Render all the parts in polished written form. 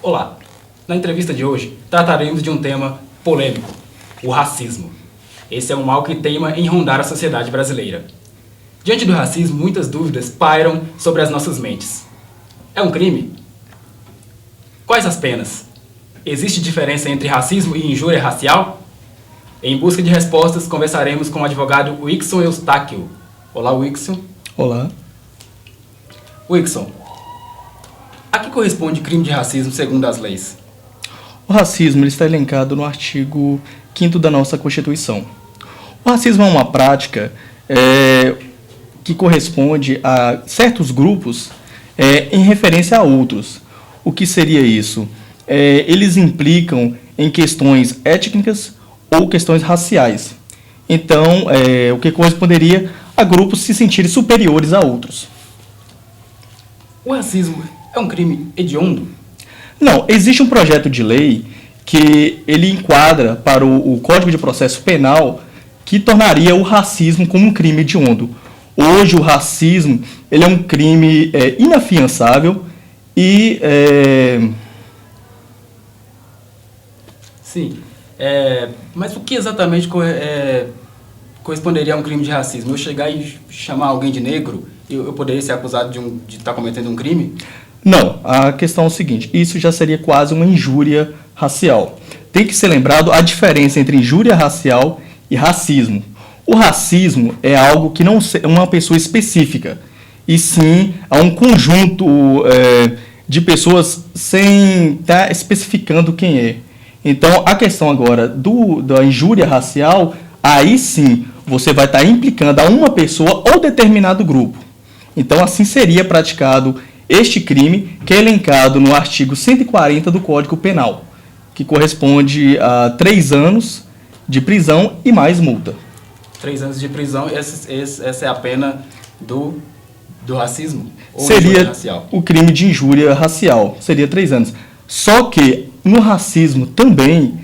Olá, na entrevista de hoje trataremos de um tema polêmico, o racismo. Esse é um mal que teima em rondar a sociedade brasileira. Diante do racismo, muitas dúvidas pairam sobre as nossas mentes. É um crime? Quais as penas? Existe diferença entre racismo e injúria racial? Em busca de respostas, conversaremos com o advogado Wixson Eustáquio. Olá, Wixson. Olá. Wixson, a que corresponde crime de racismo segundo as leis? O racismo ele está elencado no artigo 5º da nossa Constituição. O racismo é uma prática que corresponde a certos grupos em referência a outros. O que seria isso? Eles implicam em questões étnicas ou questões raciais. Então, o que corresponderia a grupos se sentirem superiores a outros. O racismo é um crime hediondo? Não, existe um projeto de lei que ele enquadra para o Código de Processo Penal que tornaria o racismo como um crime hediondo. Hoje o racismo ele é um crime inafiançável e... Sim, mas o que exatamente corresponderia a um crime de racismo? Eu chegar e chamar alguém de negro, eu poderia ser acusado de estar cometendo um crime? Não, a questão é o seguinte, isso já seria quase uma injúria racial. Tem que ser lembrado a diferença entre injúria racial e racismo. O racismo é algo que não é uma pessoa específica, e sim é um conjunto de pessoas sem estar especificando quem é. Então, a questão agora da injúria racial, aí sim você vai estar implicando a uma pessoa ou determinado grupo. Então, assim seria praticado este crime, que é elencado no artigo 140 do Código Penal, que corresponde a 3 anos de prisão e mais multa. 3 anos de prisão, essa é a pena do racismo? Ou seria racial? O crime de injúria racial, seria 3 anos. Só que no racismo também,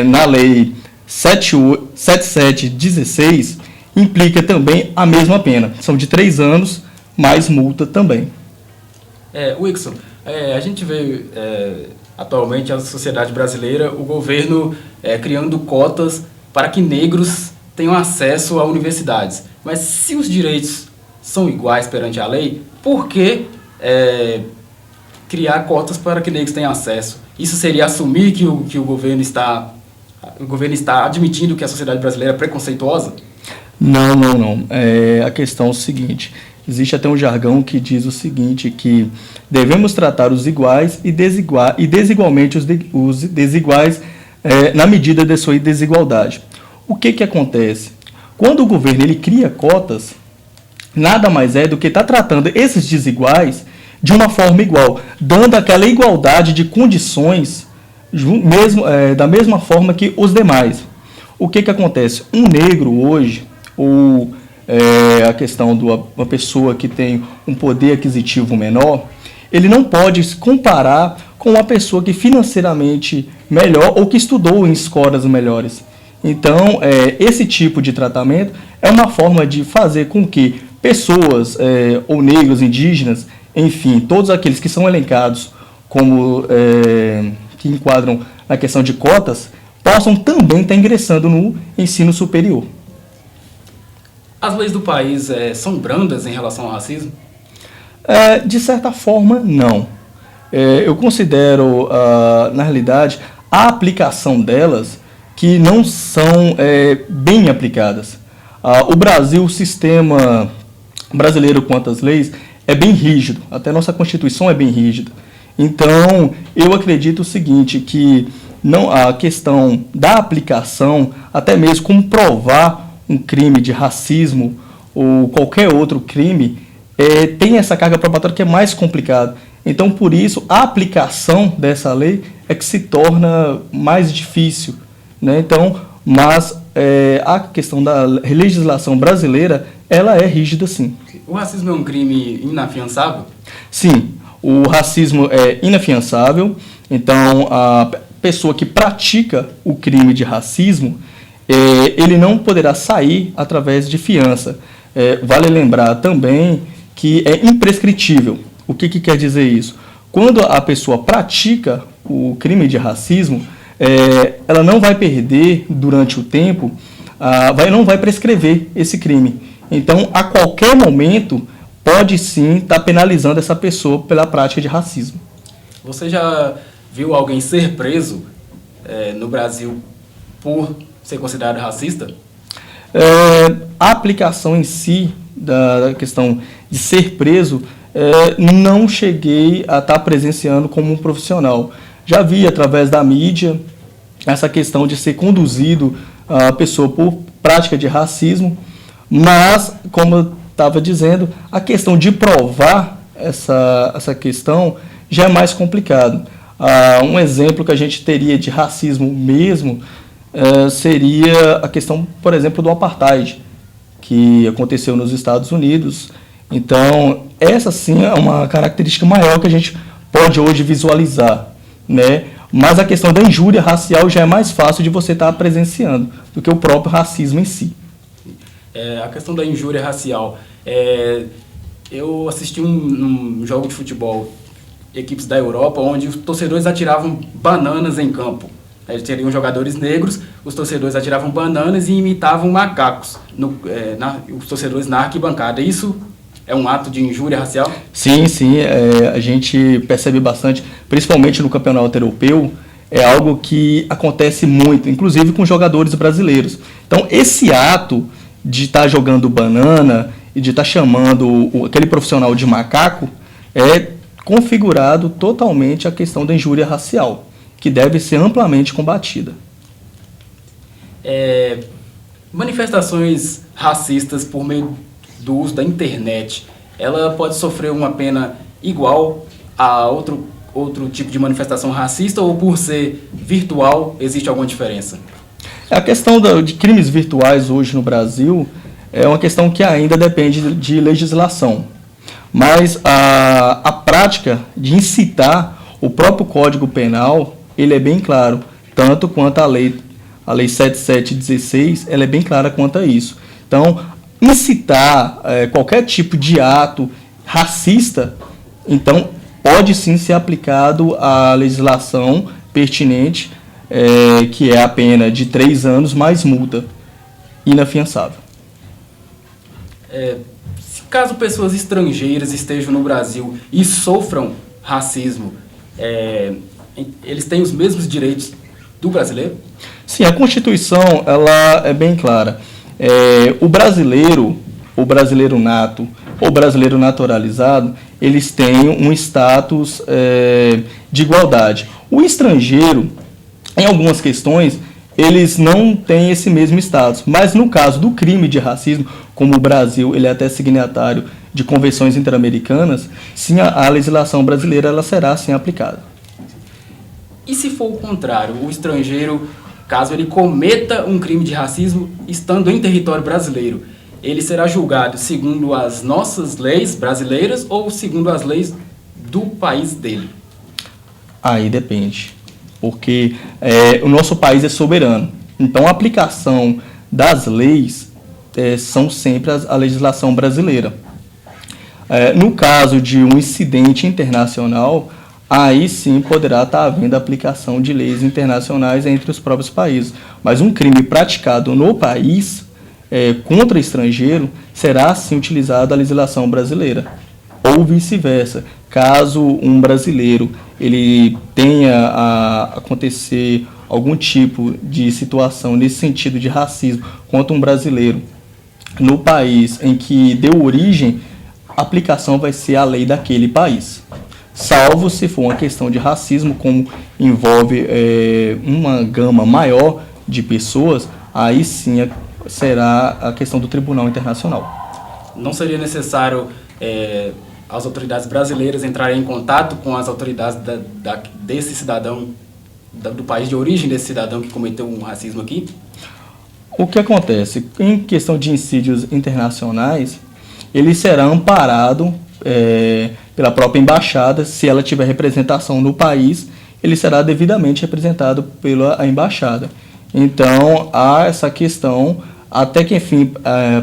na lei 7716, implica também a mesma pena. São de 3 anos, mais multa também. Wixson, a gente vê atualmente a sociedade brasileira, o governo criando cotas para que negros tenham acesso a universidades. Mas se os direitos são iguais perante a lei, por que criar cotas para que negros tenham acesso? Isso seria assumir que o governo está admitindo que a sociedade brasileira é preconceituosa? Não. A questão é o seguinte, existe até um jargão que diz o seguinte, que devemos tratar os iguais e desigualmente os desiguais na medida de sua desigualdade. O que acontece? Quando o governo ele cria cotas, nada mais é do que estar tratando esses desiguais de uma forma igual, dando aquela igualdade de condições da mesma forma que os demais. O que acontece? Um negro hoje, ou a questão de uma pessoa que tem um poder aquisitivo menor, ele não pode se comparar com uma pessoa que financeiramente melhor ou que estudou em escolas melhores. Então, esse tipo de tratamento é uma forma de fazer com que pessoas, ou negros, indígenas, enfim, todos aqueles que são elencados como que enquadram na questão de cotas, possam também estar ingressando no ensino superior. As leis do país são brandas em relação ao racismo? De certa forma, não. Eu considero, na realidade, a aplicação delas que não são bem aplicadas. O Brasil, o sistema brasileiro quanto às leis, é bem rígido, até nossa Constituição é bem rígida. Então, eu acredito o seguinte, que a questão da aplicação, até mesmo como provar um crime de racismo ou qualquer outro crime, tem essa carga probatória que é mais complicada. Então, por isso, a aplicação dessa lei é que se torna mais difícil, né? Então, mas a questão da legislação brasileira, ela é rígida, sim. O racismo é um crime inafiançável? Sim, o racismo é inafiançável. Então, a pessoa que pratica o crime de racismo, ele não poderá sair através de fiança. Vale lembrar também que é imprescritível. O que quer dizer isso? Quando a pessoa pratica o crime de racismo, ela não vai perder durante o tempo, não vai prescrever esse crime. Então, a qualquer momento, pode sim estar penalizando essa pessoa pela prática de racismo. Você já viu alguém ser preso no Brasil por ser considerado racista? A aplicação em si da questão de ser preso, não cheguei a estar presenciando como um profissional. Já vi através da mídia essa questão de ser conduzido a pessoa por prática de racismo, mas, como eu estava dizendo, a questão de provar essa questão já é mais complicado. Um exemplo que a gente teria de racismo mesmo seria a questão, por exemplo, do apartheid, que aconteceu nos Estados Unidos. Então, essa sim é uma característica maior que a gente pode hoje visualizar, né? Mas a questão da injúria racial já é mais fácil de você estar presenciando do que o próprio racismo em si. A questão da injúria racial, eu assisti um jogo de futebol, equipes da Europa, onde os torcedores atiravam bananas em campo. Teriam jogadores negros, os torcedores atiravam bananas e imitavam macacos, os torcedores na arquibancada. Isso é um ato de injúria racial? Sim, a gente percebe bastante, principalmente no campeonato europeu, é algo que acontece muito, inclusive com jogadores brasileiros. Então, esse ato de estar jogando banana e de estar chamando aquele profissional de macaco é configurado totalmente a questão da injúria racial, que deve ser amplamente combatida. Manifestações racistas por meio do uso da internet, ela pode sofrer uma pena igual a outro tipo de manifestação racista, ou por ser virtual existe alguma diferença? A questão de crimes virtuais hoje no Brasil é uma questão que ainda depende de legislação. Mas a prática de incitar, o próprio Código Penal, ele é bem claro, tanto quanto a lei 7716, ela é bem clara quanto a isso. Então, incitar qualquer tipo de ato racista, então, pode sim ser aplicado a legislação pertinente, que é a pena de 3 anos mais multa inafiançável. Caso pessoas estrangeiras estejam no Brasil e sofram racismo, eles têm os mesmos direitos do brasileiro? Sim, a Constituição ela é bem clara. O brasileiro nato ou brasileiro naturalizado, eles têm um status de igualdade. O estrangeiro, em algumas questões, eles não têm esse mesmo status. Mas no caso do crime de racismo, como o Brasil ele é até signatário de convenções interamericanas, sim, a legislação brasileira ela será sim aplicada. E se for o contrário, o estrangeiro, caso ele cometa um crime de racismo estando em território brasileiro, ele será julgado segundo as nossas leis brasileiras ou segundo as leis do país dele? Aí depende, porque o nosso país é soberano. Então a aplicação das leis são sempre a legislação brasileira. No caso de um incidente internacional, aí sim poderá estar havendo aplicação de leis internacionais entre os próprios países. Mas um crime praticado no país contra estrangeiro será sim utilizada a legislação brasileira. Ou vice-versa. Caso um brasileiro ele tenha a acontecer algum tipo de situação nesse sentido de racismo contra um brasileiro no país em que deu origem, a aplicação vai ser a lei daquele país. Salvo se for uma questão de racismo, como envolve uma gama maior de pessoas, aí sim será a questão do Tribunal Internacional. Não seria necessário as autoridades brasileiras entrarem em contato com as autoridades desse cidadão, do país de origem desse cidadão que cometeu um racismo aqui? O que acontece? Em questão de incídios internacionais, ele será amparado pela própria embaixada. Se ela tiver representação no país, ele será devidamente representado pela embaixada. Então, há essa questão, até que, enfim,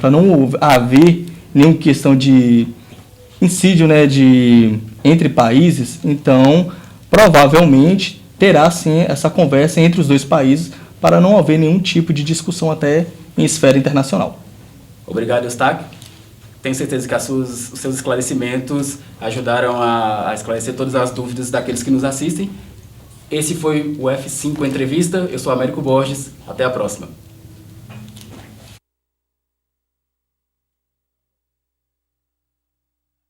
para não haver nenhuma questão de incídio, né, entre países, então, provavelmente, terá, sim, essa conversa entre os dois países para não haver nenhum tipo de discussão até em esfera internacional. Obrigado, Eustáquio. Tenho certeza que os seus esclarecimentos ajudaram a esclarecer todas as dúvidas daqueles que nos assistem. Esse foi o F5 Entrevista. Eu sou Américo Borges. Até a próxima.